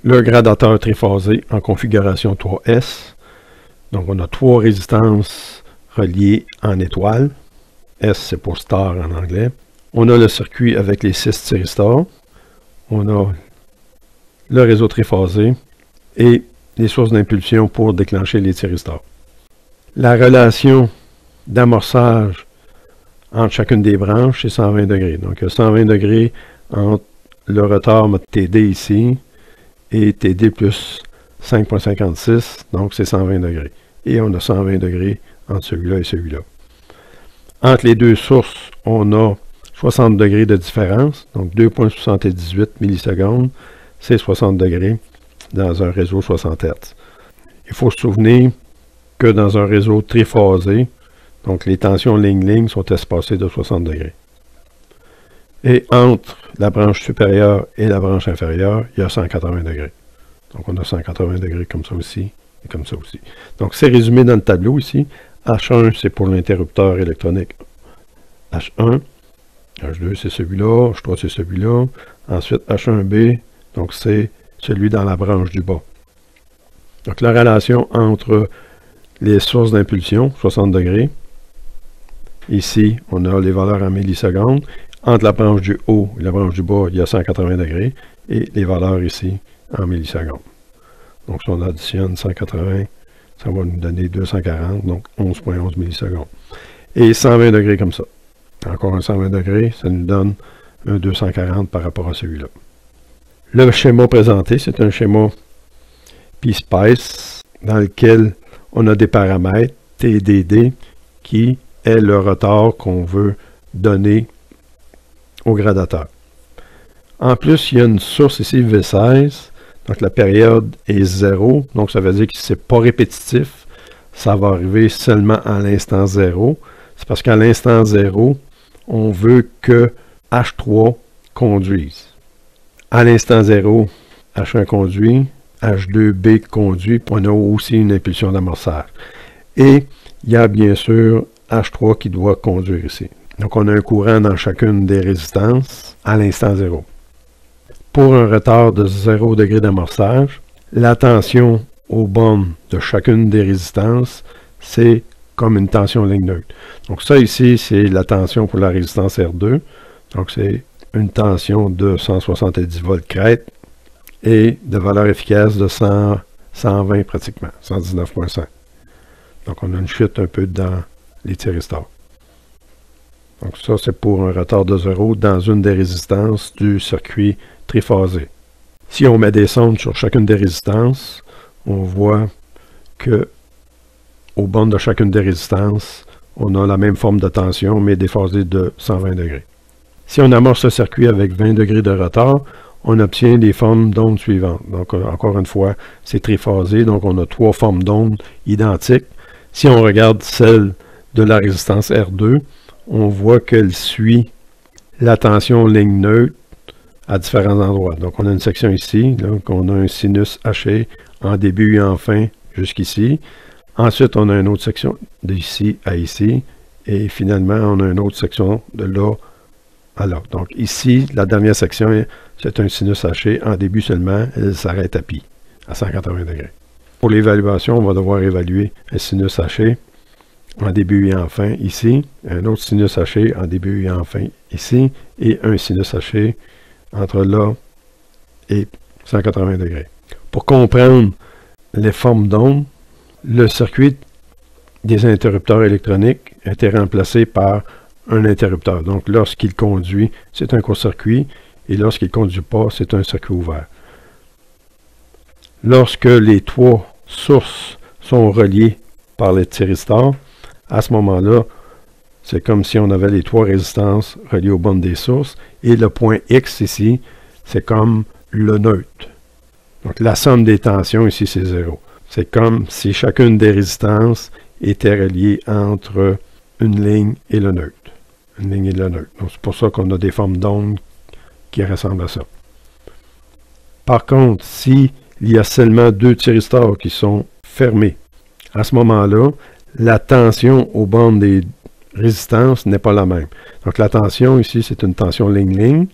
Le gradateur triphasé en configuration 3S. Donc, on a 3 résistances reliées en étoile. S, c'est pour star en anglais. On a le circuit avec les 6 thyristors. On a le réseau triphasé et les sources d'impulsion pour déclencher les thyristors. La relation d'amorçage entre chacune des branches, c'est 120 degrés. Donc, il y a 120 degrés entre le retard TD ici et TD plus 5.56, donc c'est 120 degrés. Et on a 120 degrés entre celui-là et celui-là. Entre les deux sources, on a 60 degrés de différence, donc 2.78 millisecondes, c'est 60 degrés dans un réseau 60 Hz. Il faut se souvenir que dans un réseau triphasé, donc les tensions ligne-ligne sont espacées de 60 degrés. Et entre la branche supérieure et la branche inférieure, il y a 180 degrés. Donc on a 180 degrés comme ça aussi et comme ça aussi. Donc c'est résumé dans le tableau ici. H1, c'est pour l'interrupteur électronique H1. H2, c'est celui-là. H3, c'est celui-là. Ensuite, H1B, donc c'est celui dans la branche du bas. Donc la relation entre les sources d'impulsion, 60 degrés. Ici, on a les valeurs en millisecondes. Entre la branche du haut et la branche du bas, il y a 180 degrés. Et les valeurs ici, en millisecondes. Donc si on additionne 180, ça va nous donner 240, donc 11.11 millisecondes. Et 120 degrés comme ça. Encore un 120 degrés, ça nous donne un 240 par rapport à celui-là. Le schéma présenté, c'est un schéma PSpice dans lequel on a des paramètres TDD qui est le retard qu'on veut donner au gradateur. En plus, il y a une source ici V16, donc la période est 0, donc ça veut dire que c'est pas répétitif, ça va arriver seulement à l'instant 0. C'est parce qu'à l'instant 0, on veut que H3 conduise. À l'instant 0, H1 conduit, H2B conduit, puis on a aussi une impulsion d'amorçage. Et il y a bien sûr H3 qui doit conduire ici. Donc on a un courant dans chacune des résistances à l'instant 0. Pour un retard de 0 degré d'amorçage, la tension aux bornes de chacune des résistances, c'est comme une tension ligne neutre. Donc ça ici, c'est la tension pour la résistance R2. Donc c'est une tension de 170 volts crête et de valeur efficace de 120 pratiquement, 119.5. Donc on a une chute un peu dans les thyristors. Donc ça, c'est pour un retard de 0 dans une des résistances du circuit triphasé. Si on met des sondes sur chacune des résistances, on voit que aux bornes de chacune des résistances, on a la même forme de tension, mais déphasée de 120 degrés. Si on amorce ce circuit avec 20 degrés de retard, on obtient les formes d'ondes suivantes. Donc, encore une fois, c'est triphasé, donc on a 3 formes d'ondes identiques. Si on regarde celle de la résistance R2, on voit qu'elle suit la tension ligne neutre à différents endroits. Donc, on a une section ici, donc on a un sinus haché en début et en fin jusqu'ici. Ensuite, on a une autre section d'ici à ici. Et finalement, on a une autre section de là à là. Donc ici, la dernière section, c'est un sinus haché. En début seulement, elle s'arrête à pi, à 180 degrés. Pour l'évaluation, on va devoir évaluer un sinus haché en début et en fin ici, un autre sinus haché en début et en fin ici, et un sinus haché entre là et 180 degrés. Pour comprendre les formes d'ondes, le circuit des interrupteurs électroniques a été remplacé par un interrupteur. Donc, lorsqu'il conduit, c'est un court-circuit, et lorsqu'il ne conduit pas, c'est un circuit ouvert. Lorsque les 3 sources sont reliées par les thyristors, à ce moment-là, c'est comme si on avait les 3 résistances reliées aux bornes des sources, et le point X ici, c'est comme le neutre. Donc, la somme des tensions ici, c'est 0. C'est comme si chacune des résistances était reliée entre une ligne et le neutre. Une ligne et le neutre. Donc, c'est pour ça qu'on a des formes d'ondes qui ressemblent à ça. Par contre, s'il y a seulement 2 thyristors qui sont fermés, à ce moment-là, la tension aux bornes des résistances n'est pas la même. Donc, la tension ici, c'est une tension ligne-ligne.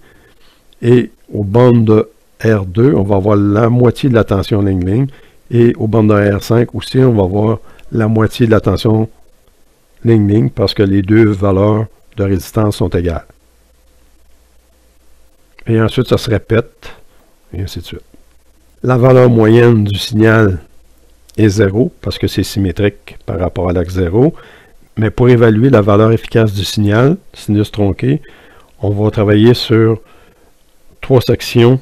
Et aux bornes de R2, on va avoir la moitié de la tension ligne-ligne. Et aux bornes de R5 aussi, on va avoir la moitié de la tension ligne-ligne parce que les deux valeurs de résistance sont égales. Et ensuite, ça se répète, et ainsi de suite. La valeur moyenne du signal est 0 parce que c'est symétrique par rapport à l'axe 0. Mais pour évaluer la valeur efficace du signal, sinus tronqué, on va travailler sur 3 sections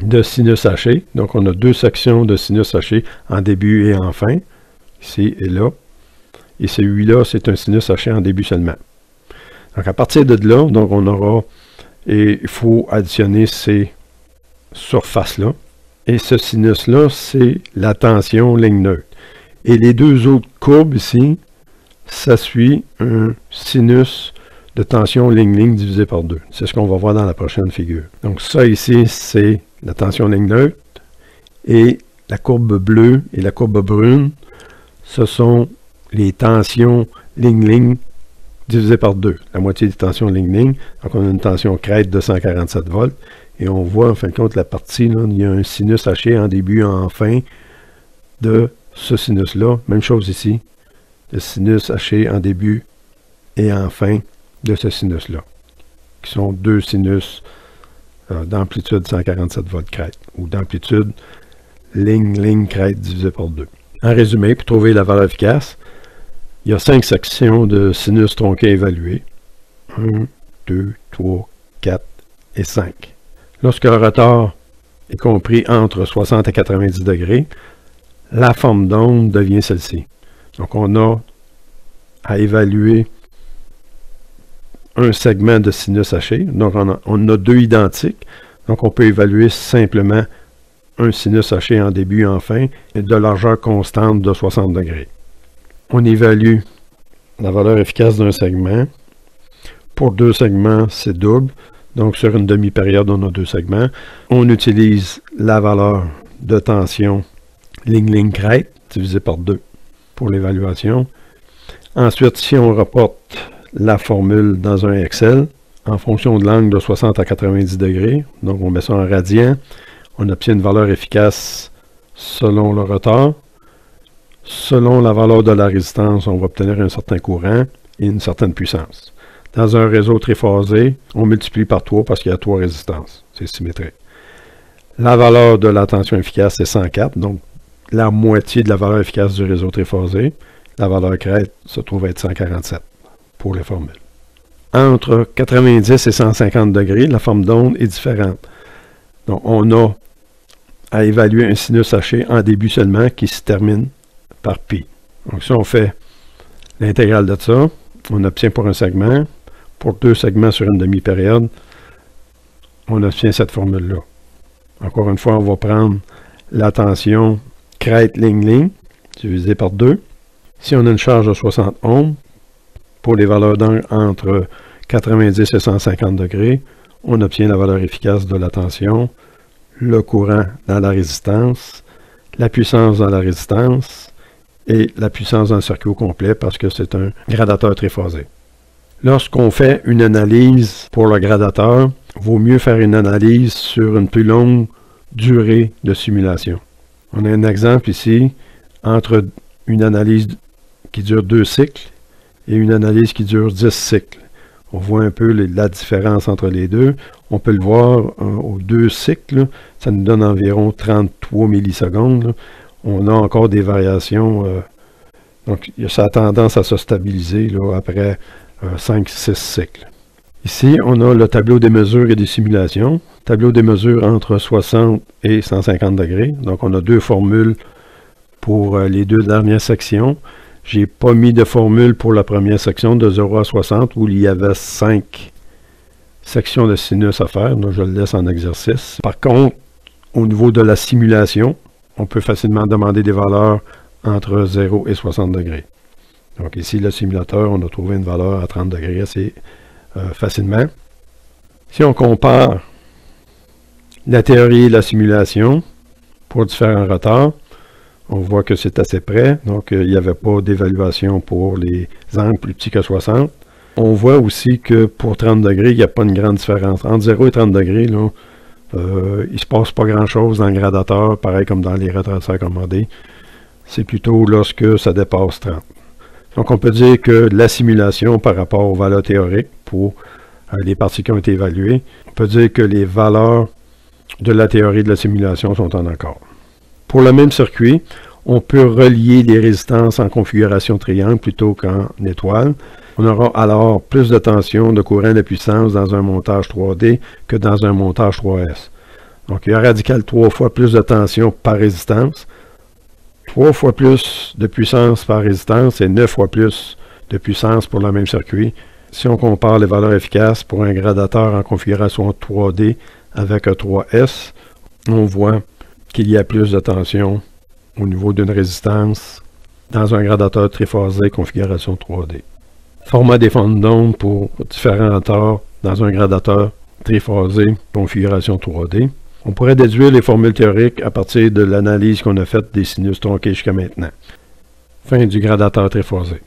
de sinus haché. Donc, on a 2 sections de sinus haché en début et en fin, ici et là. Et celui-là, c'est un sinus haché en début seulement. Donc, à partir de là, donc on aura, et il faut additionner ces surfaces-là. Et ce sinus-là, c'est la tension ligne neutre. Et les deux autres courbes ici, ça suit un sinus de tension ligne-ligne divisé par 2. C'est ce qu'on va voir dans la prochaine figure. Donc ça ici, c'est la tension ligne neutre. Et la courbe bleue et la courbe brune, ce sont les tensions ligne-ligne divisé par 2. La moitié des tensions ligne-ligne. Donc on a une tension crête de 147 volts. Et on voit en fin de compte la partie, là, il y a un sinus haché en début et en fin de ce sinus-là. Même chose ici. Le sinus haché en début et en fin de ce sinus-là. Qui sont deux sinus d'amplitude 147 volts crête. Ou d'amplitude ligne crête divisé par 2. En résumé, pour trouver la valeur efficace, il y a 5 sections de sinus tronqué évaluées. 1, 2, 3, 4 et 5. Lorsque le retard est compris entre 60 et 90 degrés, la forme d'onde devient celle-ci. Donc, on a à évaluer un segment de sinus haché. Donc, on a 2 identiques. Donc, on peut évaluer simplement un sinus haché en début et en fin et de largeur constante de 60 degrés. On évalue la valeur efficace d'un segment. Pour 2 segments, c'est double. Donc, sur une demi-période, on a 2 segments. On utilise la valeur de tension ligne-ligne crête divisé par 2 pour l'évaluation. Ensuite, si on reporte la formule dans un Excel, en fonction de l'angle de 60 à 90 degrés, donc on met ça en radian, on obtient une valeur efficace selon le retard. Selon la valeur de la résistance, on va obtenir un certain courant et une certaine puissance. Dans un réseau triphasé, on multiplie par 3 parce qu'il y a 3 résistances. C'est symétrique. La valeur de la tension efficace, c'est 104, donc la moitié de la valeur efficace du réseau triphasé. La valeur crête se trouve être 147 pour les formules. Entre 90 et 150 degrés, la forme d'onde est différente. Donc, on a à évaluer un sinus haché en début seulement qui se termine par pi. Donc, si on fait l'intégrale de ça, on obtient pour un segment, pour 2 segments sur une demi-période, on obtient cette formule-là. Encore une fois, on va prendre la tension crête ligne-ligne divisé par 2. Si on a une charge de 60 ohms, pour les valeurs d'angle entre 90 et 150 degrés, on obtient la valeur efficace de la tension, le courant dans la résistance, la puissance dans la résistance et la puissance dans le circuit au complet parce que c'est un gradateur triphasé. Lorsqu'on fait une analyse pour le gradateur, il vaut mieux faire une analyse sur une plus longue durée de simulation. On a un exemple ici entre une analyse qui dure 2 cycles et une analyse qui dure 10 cycles. On voit un peu la différence entre les deux. On peut le voir aux 2 cycles, ça nous donne environ 33 millisecondes. Là. On a encore des variations, donc ça a tendance à se stabiliser là, après 5-6 cycles. Ici, on a le tableau des mesures et des simulations. Tableau des mesures entre 60 et 150 degrés. Donc, on a 2 formules pour les 2 dernières sections. Je n'ai pas mis de formule pour la première section de 0 à 60 où il y avait 5 sections de sinus à faire. Donc, je le laisse en exercice. Par contre, au niveau de la simulation, on peut facilement demander des valeurs entre 0 et 60 degrés. Donc ici, le simulateur, on a trouvé une valeur à 30 degrés assez facilement. Si on compare la théorie et la simulation pour différents retards, on voit que c'est assez près. Donc, il n'y avait pas d'évaluation pour les angles plus petits que 60. On voit aussi que pour 30 degrés, il n'y a pas une grande différence. Entre 0 et 30 degrés, là, il ne se passe pas grand-chose dans le gradateur, pareil comme dans les retraceurs accommodés. C'est plutôt lorsque ça dépasse 30. Donc, on peut dire que la simulation par rapport aux valeurs théoriques pour les parties qui ont été évaluées, on peut dire que les valeurs de la théorie de la simulation sont en accord. Pour le même circuit, on peut relier les résistances en configuration triangle plutôt qu'en étoile. On aura alors plus de tension de courant de puissance dans un montage 3D que dans un montage 3S. Donc, il y a radical 3 fois plus de tension par résistance, 3 fois plus de puissance par résistance et 9 fois plus de puissance pour le même circuit. Si on compare les valeurs efficaces pour un gradateur en configuration 3D avec un 3S, on voit qu'il y a plus de tension au niveau d'une résistance dans un gradateur triphasé configuration 3D. Format des fonds d'onde pour différents torts dans un gradateur triphasé configuration 3D. On pourrait déduire les formules théoriques à partir de l'analyse qu'on a faite des sinus tronqués jusqu'à maintenant. Fin du gradateur triphasé.